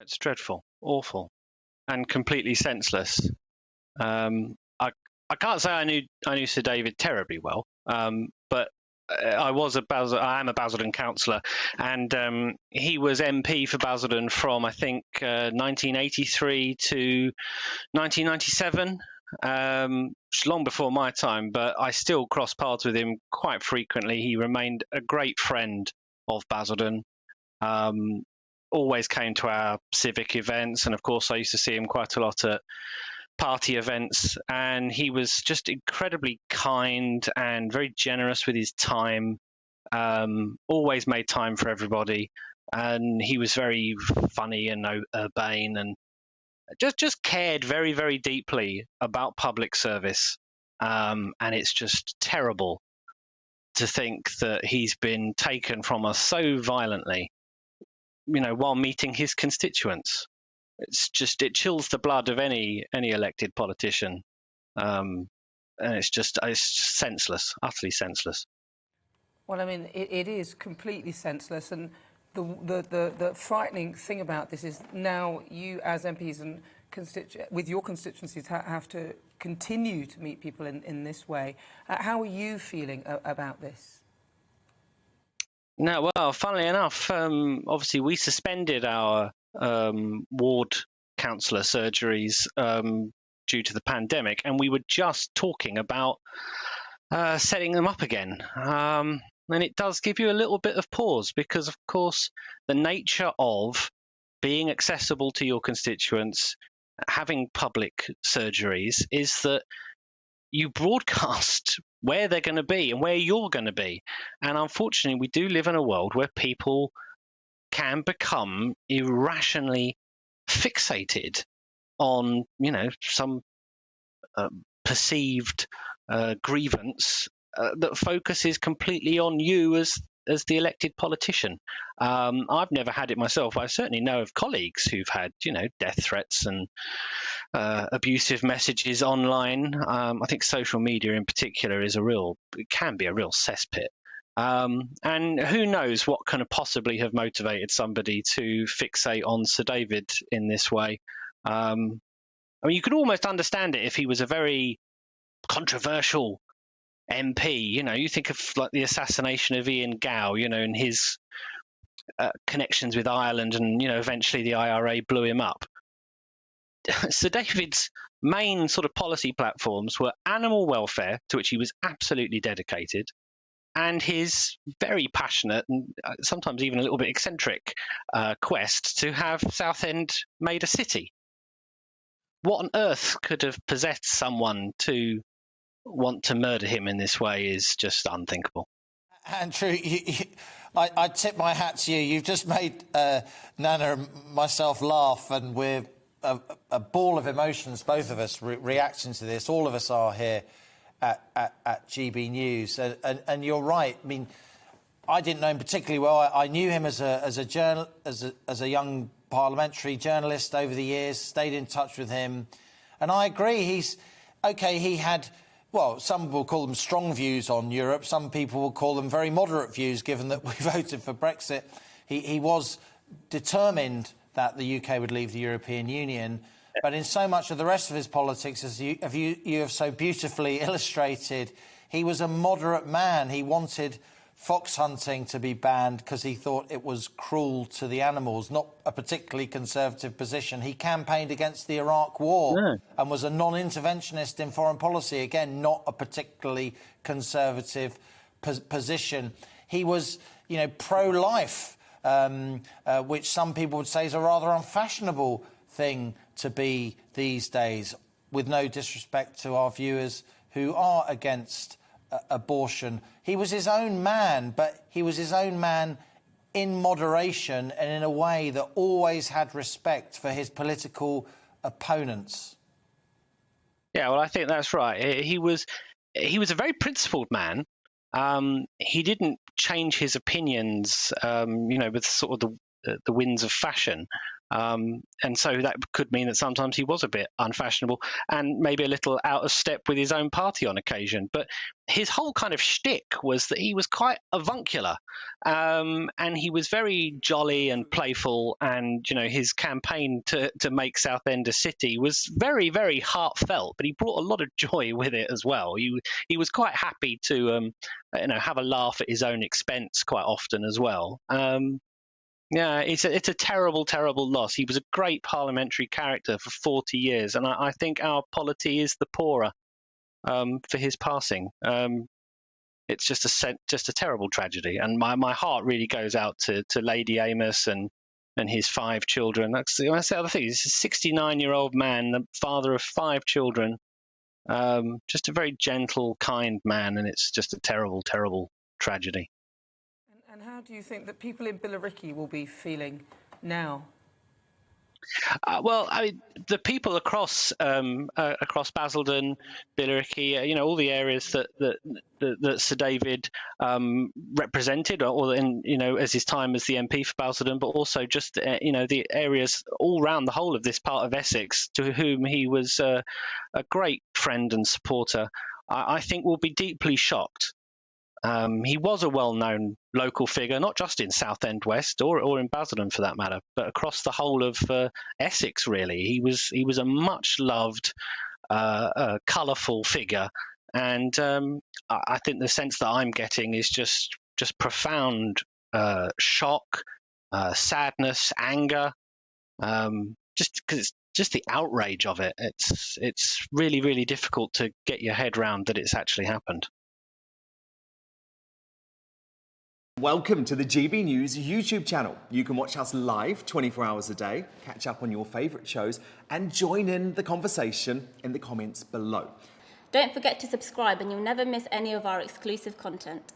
It's dreadful, awful, and completely senseless. I can't say I knew Sir David terribly well, but I am a Basildon councillor, and he was MP for Basildon from I think 1983 to 1997. Long before my time, but I still cross paths with him quite frequently. He remained a great friend of Basildon. Always came to our civic events, and of course I used to see him quite a lot at party events, and he was just incredibly kind and very generous with his time. Always made time for everybody, and he was very funny and urbane, and just cared very, very deeply about public service. And it's just terrible to think that he's been taken from us so violently, while meeting his constituents. It chills the blood of any elected politician, and it's senseless, utterly senseless. Well, I mean, it is completely senseless, and the frightening thing about this is now you, as MPs and with your constituencies, have to continue to meet people in this way. How are you feeling about this? No, well, funnily enough, obviously we suspended our ward councillor surgeries due to the pandemic, and we were just talking about setting them up again. And it does give you a little bit of pause, because, of course, the nature of being accessible to your constituents, having public surgeries, is that you broadcast where they're going to be and where you're going to be. And unfortunately, we do live in a world where people can become irrationally fixated on, some perceived grievance that focuses completely on you as the elected politician. I've never had it myself. I certainly know of colleagues who've had, death threats and abusive messages online. I think social media in particular can be a real cesspit. And who knows what can possibly have motivated somebody to fixate on Sir David in this way. I mean, you could almost understand it if he was a very controversial MP. You think of like the assassination of Ian Gow, and his connections with Ireland, and eventually the IRA blew him up. Sir David's main sort of policy platforms were animal welfare, to which he was absolutely dedicated, and his very passionate and sometimes even a little bit eccentric quest to have Southend made a city. What on earth could have possessed someone to want to murder him in this way is just unthinkable. Andrew, I tip my hat to you. You've just made Nana and myself laugh, and we're a ball of emotions, both of us, reacting to this. All of us are here at GB News. And you're right. I mean, I didn't know him particularly well. I knew him as a young parliamentary journalist over the years, stayed in touch with him. And I agree, he had, well, some will call them strong views on Europe. Some people will call them very moderate views, given that we voted for Brexit. He was determined that the UK would leave the European Union. But in so much of the rest of his politics, as you have so beautifully illustrated, he was a moderate man. He wanted fox hunting to be banned because he thought it was cruel to the animals, not a particularly conservative position. He campaigned against the Iraq War and was a non-interventionist in foreign policy. Again, not a particularly conservative position. He was, pro-life, which some people would say is a rather unfashionable thing to be these days, with no disrespect to our viewers who are against abortion. He was his own man, but he was his own man in moderation and in a way that always had respect for his political opponents. Yeah, well, I think that's right. He was a very principled man. He didn't change his opinions, with sort of the winds of fashion. And so that could mean that sometimes he was a bit unfashionable and maybe a little out of step with his own party on occasion. But his whole kind of shtick was that he was quite avuncular, and he was very jolly and playful. And his campaign to make Southend a city was very, very heartfelt. But he brought a lot of joy with it as well. He was quite happy to have a laugh at his own expense quite often as well. Yeah, it's a terrible, terrible loss. He was a great parliamentary character for 40 years, and I think our polity is the poorer for his passing. It's just a terrible tragedy, and my heart really goes out to Lady Amess and his 5 children. That's the other thing. He's a 69-year-old man, the father of 5 children. Just a very gentle, kind man, and it's just a terrible, terrible tragedy. And how do you think that people in Billericay will be feeling now? Well, I mean, the people across Basildon, Billericay, all the areas that Sir David represented, or as his time as the MP for Basildon, but also just the areas all around the whole of this part of Essex, to whom he was a great friend and supporter, I think will be deeply shocked. He was a well-known local figure, not just in Southend West or in Basildon for that matter, but across the whole of Essex. Really, he was a much-loved, colourful figure, and I think the sense that I'm getting is just profound shock, sadness, anger, just because it's just the outrage of it. It's really, really difficult to get your head round that it's actually happened. Welcome to the GB News YouTube channel. You can watch us live 24 hours a day, catch up on your favourite shows and join in the conversation in the comments below. Don't forget to subscribe and you'll never miss any of our exclusive content.